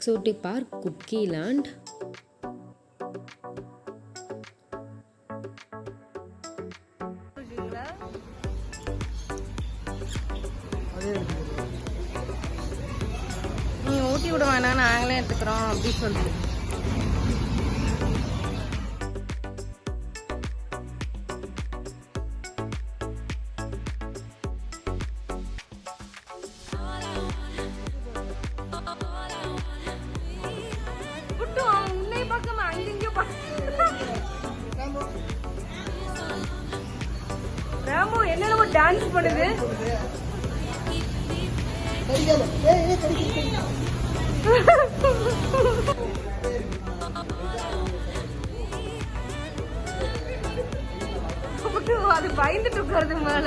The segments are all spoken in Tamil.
exotic park KOOKYLAND. நீ ஊட்டி விட வேணாம் நாங்களே எடுத்துக்கிறோம் அப்படி சொல்லிட்டு ராமு என்ன டான்ஸ் பண்ணுது அது பயந்துட்டு உட்காருது மேல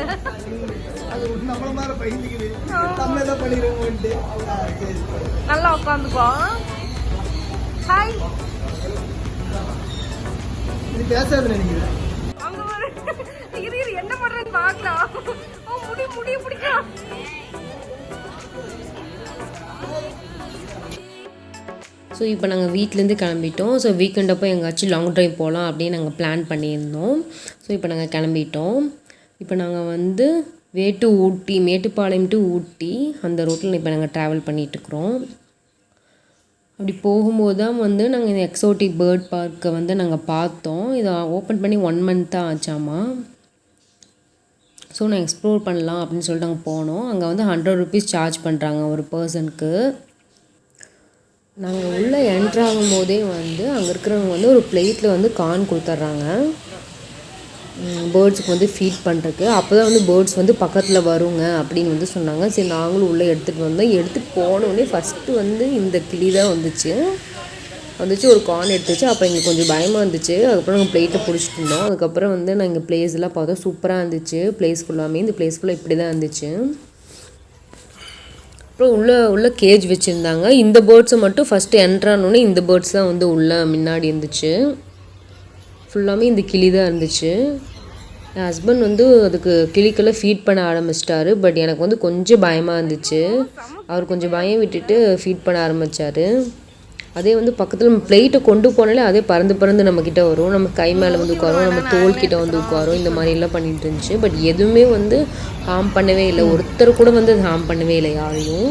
நல்லா உட்காந்துக்கோ ஹாய் பேசாத நினைக்கிறேன் என்ன பண்றேன்னு பாக்கலாம் முடிய பிடிக்கும் ஸோ இப்போ நாங்கள் வீட்டிலேருந்து கிளம்பிட்டோம். ஸோ வீக்கெண்ட் அப்போ எங்கேயாச்சும் லாங் ட்ரைவ் போகலாம் அப்படின்னு நாங்கள் பிளான் பண்ணியிருந்தோம். ஸோ இப்போ நாங்கள் கிளம்பிட்டோம். இப்போ நாங்கள் வந்து way to Ooty, Mettupalayam to Ooty அந்த ரூட்டில் இப்போ நாங்கள் ட்ராவல் பண்ணிகிட்ருக்குறோம். அப்படி போகும்போது தான் வந்து நாங்கள் இந்த எக்ஸோட்டிக் பேர்ட் பார்க்கை வந்து நாங்கள் பார்த்தோம். இதை ஓப்பன் பண்ணி 1 month தான் ஆச்சாமா. ஸோ நான் எக்ஸ்ப்ளோர் பண்ணலாம் அப்படின்னு சொல்லிட்டு நாங்கள் போனோம். அங்கே வந்து 100 rupees சார்ஜ் பண்ணுறாங்க ஒரு பர்சனுக்கு. நாங்கள் உள்ளே என்ட்ராகும் போதே வந்து அங்கே இருக்கிறவங்க வந்து ஒரு பிளேட்டில் வந்து கார்ன் கொடுத்துட்றாங்க பேர்ட்ஸுக்கு வந்து ஃபீட் பண்ணுறதுக்கு. அப்போ தான் வந்து பேர்ட்ஸ் வந்து பக்கத்தில் வருங்க அப்படின்னு வந்து சொன்னாங்க. சரி நாங்களும் உள்ளே எடுத்துகிட்டு வந்தோம். எடுத்துகிட்டு போனோடனே ஃபஸ்ட்டு வந்து இந்த கிளி தான் வந்துச்சு. ஒரு கார்ன் எடுத்துச்சு. அப்போ எங்களுக்கு கொஞ்சம் பயமாக இருந்துச்சு. அதுக்கப்புறம் நாங்கள் பிளேட்டில் பிடிச்சிட்டு இருந்தோம். அதுக்கப்புறம் வந்து நாங்கள் பிளேஸ்லாம் பார்த்தோம். சூப்பராக இருந்துச்சு பிளேஸ் ஃபுல்லாமே. இந்த பிளேஸ் ஃபுல்லாக இப்படி தான் இருந்துச்சு. அப்புறம் உள்ள கேஜ் வச்சுருந்தாங்க. இந்த பேர்ட்ஸை மட்டும் ஃபஸ்ட்டு என்ட்ரானோடனே இந்த பேர்ட்ஸ் தான் வந்து உள்ளே முன்னாடி இருந்துச்சு. ஃபுல்லாமே இந்த கிளி தான் இருந்துச்சு. என் ஹஸ்பண்ட் வந்து அதுக்கு கிளிக்கெல்லாம் ஃபீட் பண்ண ஆரம்பிச்சிட்டாரு. பட் எனக்கு வந்து கொஞ்சம் பயமாக இருந்துச்சு. அவர் கொஞ்சம் பயம் விட்டுட்டு ஃபீட் பண்ண ஆரம்பித்தார். அதே வந்து பக்கத்தில் நம்ம பிளேட்டை கொண்டு போனாலே அதே பறந்து நம்மக்கிட்ட வரும். நம்ம கை மேலே வந்து உட்காரும், நம்ம தோல்கிட்ட வந்து உட்காரும். இந்த மாதிரிலாம் பண்ணிட்டு இருந்துச்சு. பட் எதுவுமே வந்து ஹார்ம் பண்ணவே இல்லை. ஒருத்தர் கூட வந்து அது ஹார்ம் பண்ணவே இல்லை யாரையும்.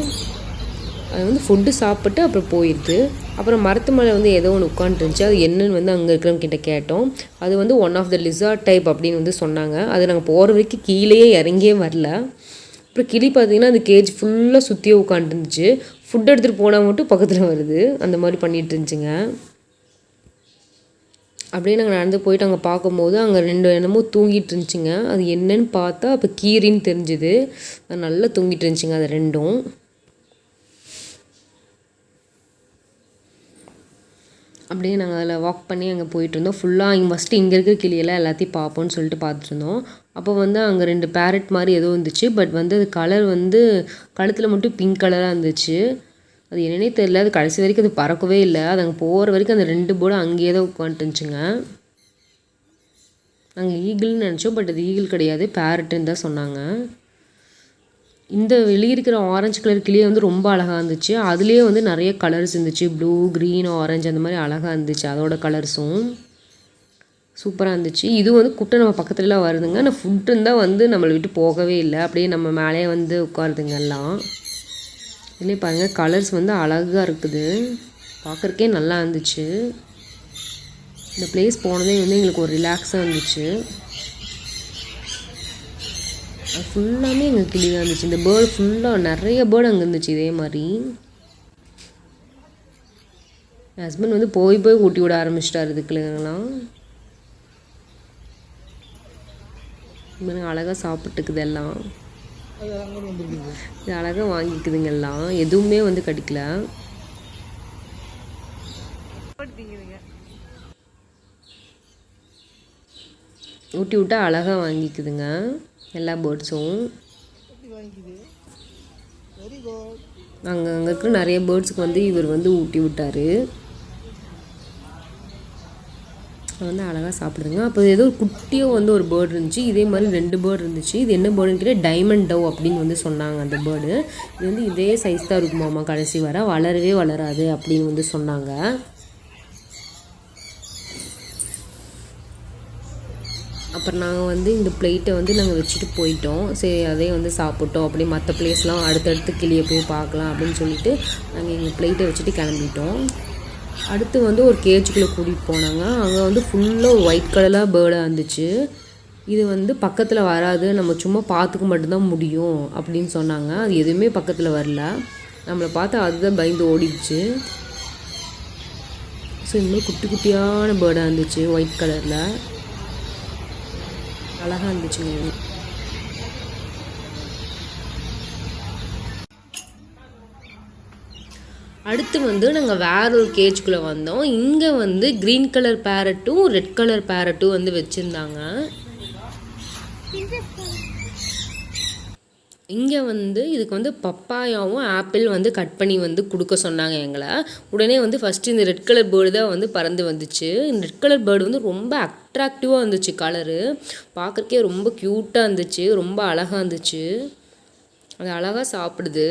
அது வந்து ஃபுட்டு சாப்பிட்டு அப்புறம் போயிடுது. அப்புறம் மரத்து மேலே வந்து ஏதோ ஒன்று உட்காந்துருந்துச்சு. அது என்னன்னு வந்து அங்கே இருக்கிறவங்க கிட்ட கேட்டோம். அது வந்து one of the lizard type அப்படின்னு வந்து சொன்னாங்க. அது நாங்கள் போகிற வரைக்கும் கீழேயே இறங்கியே வரல. அப்புறம் கிளி பார்த்திங்கன்னா அந்த கேஜ் ஃபுல்லாக சுற்றியே உட்காந்துருந்துச்சு. ஃபுட் எடுத்துகிட்டு போனால் மட்டும் பக்கத்தில் வருது. அந்த மாதிரி பண்ணிகிட்டு இருந்துச்சுங்க. அப்படியே நாங்கள் நடந்து போயிட்டு அங்கே பார்க்கும்போது அங்கே 2 என்னமோ தூங்கிட்டு இருந்துச்சுங்க. அது என்னன்னு பார்த்தா அப்போ கீரின்னு தெரிஞ்சுது. அது நல்லா தூங்கிட்டு இருந்துச்சுங்க அது 2ம். அப்படியே நாங்கள் அதில் வாக் பண்ணி அங்கே போயிட்டுருந்தோம். ஃபுல்லாக ஃபஸ்ட்டு இங்கே இருக்கிற கிளியெல்லாம் எல்லாத்தையும் பார்ப்போம்னு சொல்லிட்டு பார்த்துருந்தோம். அப்போ வந்து அங்கே 2 பேரட் மாதிரி ஏதோ இருந்துச்சு. பட் வந்து அது கலர் வந்து கழுத்தில் மட்டும் பிங்க் கலராக இருந்துச்சு. அது என்னன்னே தெரியல. அது கடைசி வரைக்கும் அது பறக்கவே இல்லை. அது அங்கே போகிற வரைக்கும் அந்த 2 போர்டும் அங்கேயே தான் உட்காந்துருந்துச்சுங்க. நாங்கள் ஈகிள்னு நினச்சோம். பட் அது ஈகிள் கிடையாது, பேரட்டுன்னு தான் சொன்னாங்க. இந்த வெளியே இருக்கிற ஆரஞ்சு கலர் கிளியே வந்து ரொம்ப அழகாக இருந்துச்சு. அதுலேயே வந்து நிறைய கலர்ஸ் இருந்துச்சு. ப்ளூ, க்ரீன், ஆரஞ்சு அந்த மாதிரி அழகாக இருந்துச்சு. அதோட கலர்ஸும் சூப்பராக இருந்துச்சு. இது வந்து குட்டை நம்ம பக்கத்துலலாம் வருதுங்க. ஆனால் ஃபுட்டு இருந்தால் வந்து நம்மளை விட்டு போகவே இல்லை. அப்படியே நம்ம மேலே வந்து உட்காருதுங்க எல்லாம். இதுலேயே பாருங்கள் கலர்ஸ் வந்து அழகாக இருக்குது. பார்க்குறக்கே நல்லா இருந்துச்சு. இந்த பிளேஸ் போனதே வந்து எங்களுக்கு ஒரு ரிலாக்ஸாக இருந்துச்சு. அது ஃபுல்லாமே எங்கள் கிளி தான் இருந்துச்சு. இந்த பேர்டு ஃபுல்லாக நிறைய பேர்டு அங்கே இருந்துச்சு. இதே மாதிரி என் ஹஸ்பண்ட் வந்து போய் ஊட்டி விட ஆரம்பிச்சிட்டாரு இதுக்குலாம். அழகாக சாப்பிட்டுக்குது எல்லாம். இது அழகாக வாங்கிக்குதுங்க எல்லாம். எதுவுமே வந்து கடிக்கல. ஊட்டி விட்டா அழகாக வாங்கிக்குதுங்க எல்லா பேர்ட்ஸும். அங்கே இருக்கிற நிறைய பேர்ட்ஸுக்கு வந்து இவர் வந்து ஊட்டி விட்டார். வந்து அழகாக சாப்பிடுங்க. அப்போ ஏதோ குட்டியோ வந்து ஒரு பேர்டு இருந்துச்சு, இதே மாதிரி 2 பேர்டு இருந்துச்சு. இது என்ன பேர்டுன்னு கேட்டால் டைமண்ட் டவ் அப்படின்னு வந்து சொன்னாங்க. அந்த பேர்டு இது வந்து இதே சைஸ் தான் இருக்குமாம்மா, கடைசி வளரவே வளராது அப்படின்னு வந்து சொன்னாங்க. அப்புறம் நாங்கள் வந்து இந்த பிளேட்டை வந்து நாங்கள் வச்சுட்டு போயிட்டோம். சரி அதே வந்து சாப்பிட்டோம். அப்படியே மற்ற பிளேஸ்லாம் அடுத்தடுத்து கிளியை போய் பார்க்கலாம் அப்படின்னு சொல்லிட்டு நாங்கள் எங்கள் பிளேட்டை வச்சுட்டு கிளம்பிட்டோம். அடுத்து வந்து ஒரு கேஜுக்குள்ளே கூட்டிகிட்டு போனாங்க. அங்கே வந்து ஃபுல்லாக ஒயிட் கலராக பேர்டாக இருந்துச்சு. இது வந்து பக்கத்தில் வராது, நம்ம சும்மா பார்த்துக்க மட்டும்தான் முடியும் அப்படின்னு சொன்னாங்க. அது எதுவுமே பக்கத்தில் வரல. நம்மளை பார்த்து அதுதான் பயந்து ஓடிடுச்சு. ஸோ இந்த மாதிரி குட்டி குட்டியான பேர்டாக இருந்துச்சு, ஒயிட் கலரில் அழகாக இருந்துச்சுங்க. அடுத்து வந்து நாங்கள் வேற ஒரு கேஜுக்குள்ளே வந்தோம். இங்கே வந்து க்ரீன் கலர் பேரட்டும் ரெட் கலர் பேரட்டும் வந்து வச்சுருந்தாங்க. இங்கே வந்து இதுக்கு வந்து பப்பாயாவும் ஆப்பிள் வந்து கட் பண்ணி வந்து கொடுக்க சொன்னாங்க எங்களை. உடனே வந்து ஃபஸ்ட்டு இந்த ரெட் கலர் பேர்டு தான் வந்து பறந்து வந்துச்சு. இந்த ரெட் கலர் பேர்டு வந்து ரொம்ப அட்ராக்டிவாக இருந்துச்சு. கலரு பார்க்குறக்கே ரொம்ப க்யூட்டாக இருந்துச்சு, ரொம்ப அழகாக இருந்துச்சு. அது அழகாக சாப்பிடுது.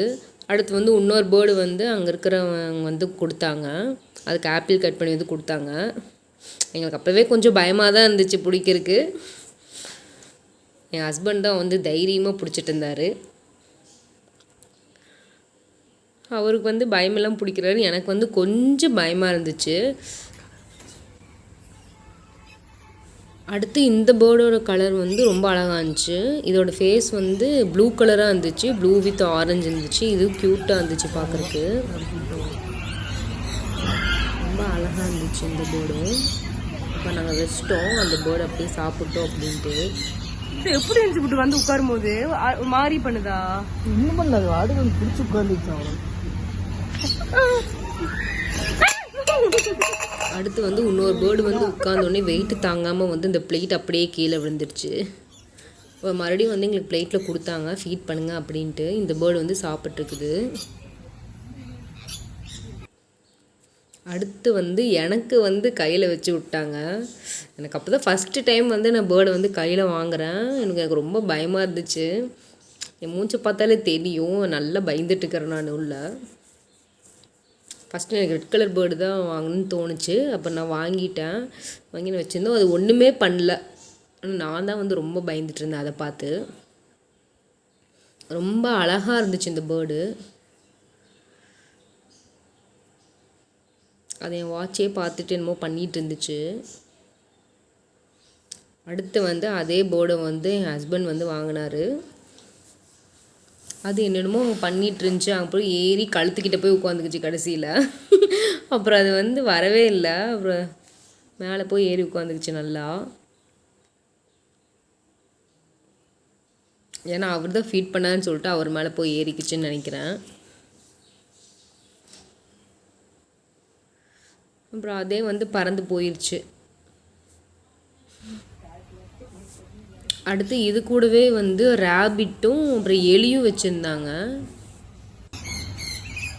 அடுத்து வந்து இன்னொரு பேர்டு வந்து அங்கே இருக்கிறவங்க வந்து கொடுத்தாங்க. அதுக்கு ஆப்பிள் கட் பண்ணி வந்து கொடுத்தாங்க. எங்களுக்கு அப்போவே கொஞ்சம் பயமாக தான் இருந்துச்சு பிடிக்கிறதுக்கு. என் ஹஸ்பண்ட் தான் வந்து தைரியமாக பிடிச்சிட்டு இருந்தார். அவருக்கு வந்து பயமெல்லாம் பிடிக்கிறாரு, எனக்கு வந்து கொஞ்சம் பயமாக இருந்துச்சு. அடுத்து இந்த பேர்டோட கலர் வந்து ரொம்ப அழகாக இருந்துச்சு. இதோட ஃபேஸ் வந்து ப்ளூ கலராக இருந்துச்சு, ப்ளூ வித் ஆரஞ்சு இருந்துச்சு. இது க்யூட்டாக இருந்துச்சு பார்க்குறக்கு, ரொம்ப அழகாக இருந்துச்சு இந்த பேர்டு. இப்போ நாங்கள் வச்சிட்டோம், அந்த பேர்டு அப்படியே சாப்பிட்டோம் அப்படின்ட்டு. எப்படி இருந்துச்சு இப்படி வந்து உட்காரும் போது மாறி பண்ணுதா? இன்னும் பண்ணாது, ஆடு வந்து பிடிச்சி உட்காந்துச்சு அவன். அடுத்து வந்து இன்னொரு பேர்டு வந்து உட்காந்தோடனே வெயிட்டு தாங்காமல் வந்து இந்த பிளேட் அப்படியே கீழே விழுந்துருச்சு. இப்போ மறுபடியும் வந்து எங்களுக்கு பிளேட்டில் கொடுத்தாங்க, ஃபீட் பண்ணுங்க அப்படின்ட்டு. இந்த பேர்டு வந்து சாப்பிட்ருக்குது. அடுத்து வந்து எனக்கு வந்து கையில் வச்சு விட்டாங்க. எனக்கு அப்போ தான் ஃபஸ்ட்டு டைம் வந்து நான் பேர்டை வந்து கையில் வாங்குகிறேன். எனக்கு ரொம்ப பயமாக இருந்துச்சு. என் மூச்சை பார்த்தாலே தெரியும், நல்லா பயந்துட்டுருக்கிறேன் நான் உள்ள. ஃபஸ்ட்டு எனக்கு ரெட் கலர் பேர்டு தான் வாங்கணும்னு தோணுச்சு. அப்போ நான் வாங்கிட்டேன், வாங்கி நான் வச்சுருந்தோம். அது ஒன்றுமே பண்ணல. ஆனால் நான் தான் வந்து ரொம்ப பயந்துட்டு இருந்தேன் அதை பார்த்து. ரொம்ப அழகாக இருந்துச்சு இந்த பேர்டு. அதை என் வாட்சே பார்த்துட்டு என்னமோ பண்ணிகிட்டு இருந்துச்சு. அடுத்து வந்து அதே பேர்டை வந்து என் ஹஸ்பண்ட் வந்து வாங்கினார். அது என்னென்னமோ பண்ணிகிட்டு இருந்துச்சு. அப்புறம் ஏறி கழுத்துக்கிட்ட போய் உட்காந்துக்குச்சு கடைசியில். அப்புறம் அது வந்து வரவே இல்லை. அப்புறம் மேலே போய் ஏறி உட்காந்துக்குச்சு நல்லா. ஏன்னா அவர் தான் ஃபீட் பண்ணான்னு சொல்லிட்டு அவர் மேலே போய் ஏறிக்குச்சுன்னு நினைக்கிறேன். அப்புறம் அதே வந்து பறந்து போயிடுச்சு. அடுத்து இது கூடவே வந்து ரேபிட்டும் அப்புறம் எலியும் வச்சுருந்தாங்க.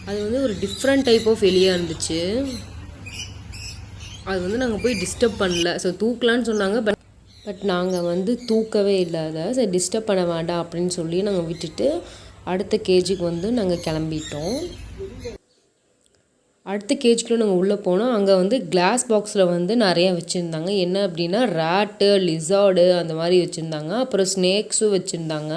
அது வந்து ஒரு டிஃப்ரெண்ட் டைப் ஆஃப் எலியாக இருந்துச்சு. அது வந்து நாங்கள் போய் டிஸ்டர்ப் பண்ணல. ஸோ தூக்கலான்னு சொன்னாங்க, பட் நாங்கள் வந்து தூக்கவே இல்லாத. சரி டிஸ்டர்ப் பண்ண வேண்டாம் அப்படின்னு சொல்லி நாங்கள் விட்டுட்டு அடுத்த கேஜுக்கு வந்து நாங்கள் கிளம்பிட்டோம். அடுத்த கேஜுக்குள்ளே நாங்கள் உள்ளே போனோம். அங்கே வந்து கிளாஸ் பாக்ஸில் வந்து நிறையா வச்சுருந்தாங்க. என்ன அப்படின்னா ராட்டு, லிசார்டு அந்த மாதிரி வச்சுருந்தாங்க. அப்புறம் ஸ்னேக்ஸும் வச்சுருந்தாங்க.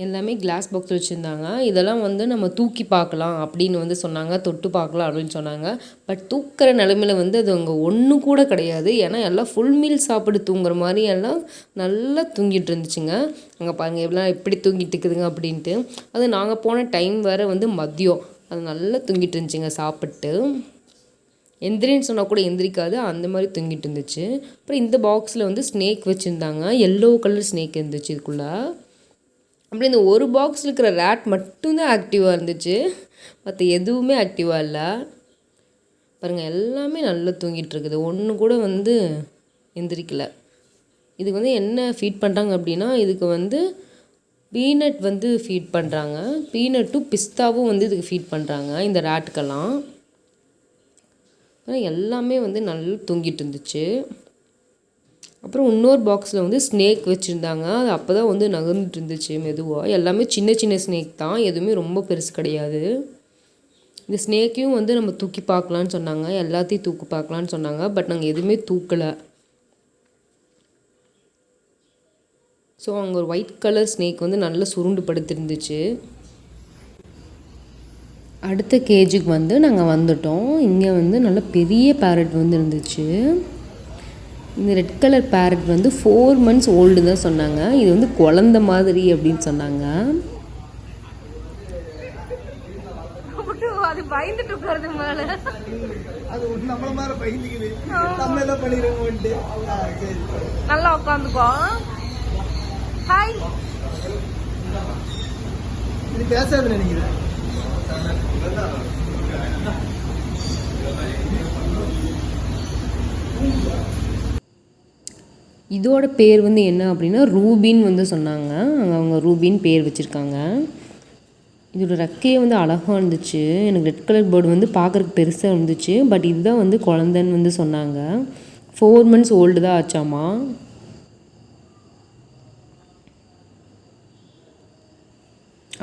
எல்லாமே கிளாஸ் பாக்ஸில் வச்சுருந்தாங்க. இதெல்லாம் வந்து நம்ம தூக்கி பார்க்கலாம் அப்படின்னு வந்து சொன்னாங்க, தொட்டு பார்க்கலாம் அப்படின்னு சொன்னாங்க. பட் தூக்கிற நிலமையில வந்து அது அங்கே ஒன்று கூட கிடையாது. ஏன்னா எல்லாம் ஃபுல் மீல் சாப்பிட்டு தூங்குற மாதிரி எல்லாம் நல்லா தூங்கிட்டு இருந்துச்சுங்க. அங்கே பாருங்கள் எவ்வளோ எப்படி தூங்கிட்டு இருக்குதுங்க அப்படின்ட்டு. அது நாங்கள் போன டைம் வேறு வந்து மதியம். அது நல்லா தூங்கிட்டு இருந்துச்சுங்க சாப்பிட்டு. எந்திரின்னு சொன்னால் கூட எந்திரிக்காது, அந்த மாதிரி தூங்கிட்டு இருந்துச்சு. அப்புறம் இந்த பாக்ஸில் வந்து ஸ்னேக் வச்சுருந்தாங்க. எல்லோ கலர் ஸ்னேக் இருந்துச்சு இதுக்குள்ளே. அப்படி இந்த ஒரு பாக்ஸில் இருக்கிற ரேட் மட்டும்தான் ஆக்டிவாக இருந்துச்சு, மற்ற எதுவுமே ஆக்டிவாக இல்லை. பாருங்கள் எல்லாமே நல்லா தூங்கிட்டு இருக்குது, ஒன்று கூட வந்து எந்திரிக்கலை. இதுக்கு வந்து என்ன ஃபீட் பண்ணுறாங்க அப்படின்னா, இதுக்கு வந்து பீனட் வந்து ஃபீட் பண்ணுறாங்க. பீனட்டும் பிஸ்தாவும் வந்து இதுக்கு ஃபீட் பண்ணுறாங்க இந்த ரேட்டுக்கெல்லாம். ஆனால் எல்லாமே வந்து நல்லா தூங்கிட்டு இருந்துச்சு. அப்புறம் இன்னொரு பாக்ஸில் வந்து ஸ்னேக் வச்சுருந்தாங்க. அது அப்போ தான் வந்து நகர்ந்துட்டு இருந்துச்சு மெதுவாக. எல்லாமே சின்ன சின்ன ஸ்னேக் தான், எதுவுமே ரொம்ப பெருசு கிடையாது. இந்த ஸ்னேக்கையும் வந்து நம்ம தூக்கி பார்க்கலான்னு சொன்னாங்க, எல்லாத்தையும் தூக்கி பார்க்கலான்னு சொன்னாங்க. பட் நாங்கள் எதுவுமே தூக்கலை. ஸோ அங்கே ஒரு ஒயிட் கலர் ஸ்னேக் வந்து நல்லா சுருண்டு படுத்திருந்துச்சு. அடுத்த கேஜுக்கு வந்து நாங்கள் வந்துட்டோம். இங்கே வந்து நல்ல பெரிய பேரட் வந்து இருந்துச்சு. இந்த ரெட் கலர் பேரட் வந்து 4 months ஓல்டு தான் சொன்னாங்க. இது வந்து குழந்த மாதிரி அப்படின்னு சொன்னாங்க. அது பயந்துட்டு உட்காருது மேல. அது நம்மள மாதிரி பயந்துக்குது. நம்ம என்ன பண்ணிடுவோம்ட்டு. சரி நல்லா உட்காந்துக்கோ. ஹாய். இது பேசாத நினைக்கிறேன். இதோட பேர் வந்து என்ன அப்படின்னா ரூபின் வந்து சொன்னாங்க. அவங்க ரூபின் பேர் வச்சுருக்காங்க. இதோட ரெக்கையே வந்து அழகாக இருந்துச்சு. எனக்கு ரெட் கலர் பேர்டு வந்து பார்க்குறதுக்கு பெருசாக இருந்துச்சு. பட் இதுதான் வந்து குழந்தைன்னு வந்து சொன்னாங்க. 4 months ஓல்டு தான் ஆச்சாமா.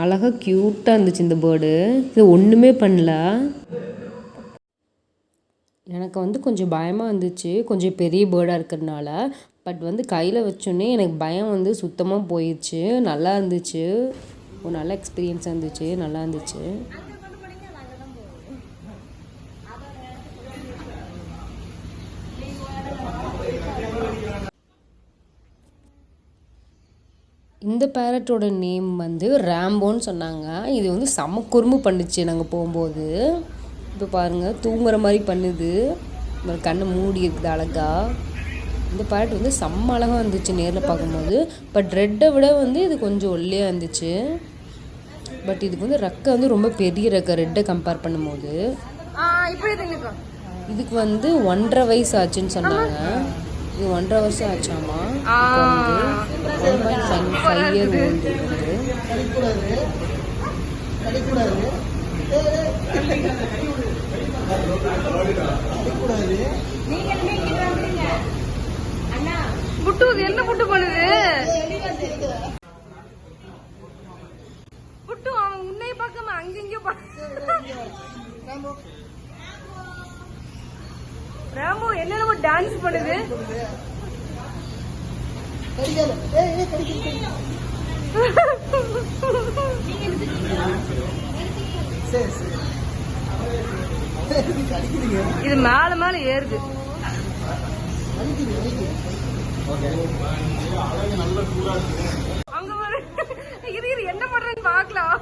அழகாக க்யூட்டாக இருந்துச்சு இந்த பேர்டு. இது ஒன்றுமே பண்ணல. எனக்கு வந்து கொஞ்சம் பயமாக இருந்துச்சு, கொஞ்சம் பெரிய பேர்டாக இருக்கிறதுனால. பட் வந்து கையில் வச்சோன்னே எனக்கு பயம் வந்து சுத்தமாக போயிடுச்சு. நல்லா இருந்துச்சு, ஒரு நல்ல எக்ஸ்பீரியன்ஸாக இருந்துச்சு, நல்லா இருந்துச்சு. இந்த பேரட்டோட நேம் வந்து ரேம்போன்னு சொன்னாங்க. இது வந்து செம குறும்பு பண்ணுச்சு நாங்கள் போகும்போது. இப்போ பாருங்கள் தூங்குற மாதிரி பண்ணுது, கண்ணை மூடி இருக்குது அழகா. இந்த பேரட் வந்து செம்ம அழகாக இருந்துச்சு நேரில் பார்க்கும்போது. பட் ரெட்டை விட வந்து இது கொஞ்சம் ஒல்லியாக இருந்துச்சு. பட் இதுக்கு வந்து ரெக்கை வந்து ரொம்ப பெரிய ரெக்கை ரெட்டை கம்பேர் பண்ணும்போது. இதுக்கு வந்து 1.5 வயசு ஆச்சுன்னு சொன்னாங்க. இது 1.5 வருஷம் ஆச்சாமா. வந்து 1.5 year ஓல்டு வந்து. புட்டு என்ன புட்டு பண்ணுது? புட்டு அவன் உன்னை பார்க்காம அங்கெங்க ராமு என்னென்னமோ டான்ஸ் பண்ணுது. இது மேல மேல ஏறுது. அங்க இது என்ன பண்றேன்னு பாக்கலாம்.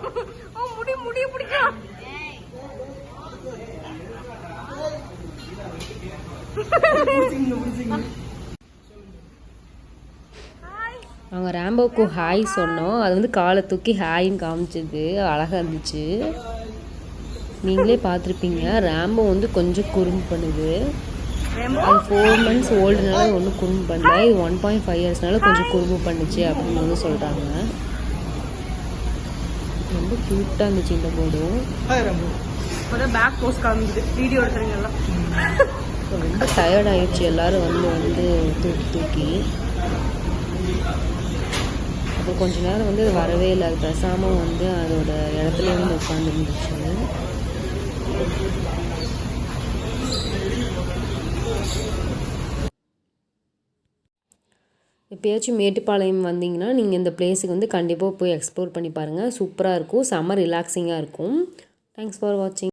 முடிய பிடிக்கும். நாங்கள் ரேம்போக்கு ஹாய் சொன்னோம். அது வந்து காலை தூக்கி ஹாயின்னு காமிச்சது, அழகாக இருந்துச்சு. நீங்களே பார்த்துருப்பீங்க, ரேம்போ வந்து கொஞ்சம் குறும்பு பண்ணுது. அது 4 months ஓல்டுனால ஒன்றும் குறும்பு பண்ணல. இது 1.5 yearsனால கொஞ்சம் குறும்பு பண்ணுச்சு அப்படின்னு வந்து சொல்கிறாங்க. ரொம்ப க்யூட்டாக இருந்துச்சு இந்த போர்டும். பேக் போஸ்ட் காமிக்குது, வீடியோ எடுத்துறீங்களா. ரொம்ப டயர்ட் ஆயிடுச்சு எல்லாரும் வந்து தூக்கி. அப்போ கொஞ்ச நேரம் வந்து அது வரவே இல்லை. அது பேசாமல் வந்து அதோட இடத்துல வந்து உட்காந்துருந்துச்சு. எப்போயாச்சும் மேட்டுப்பாளையம் வந்தீங்கன்னா நீங்கள் இந்த பிளேஸுக்கு வந்து கண்டிப்பாக போய் எக்ஸ்ப்ளோர் பண்ணி பாருங்கள். சூப்பராக இருக்கும், செம்ம ரிலாக்ஸிங்காக இருக்கும். தேங்க்ஸ் ஃபார் வாட்சிங்.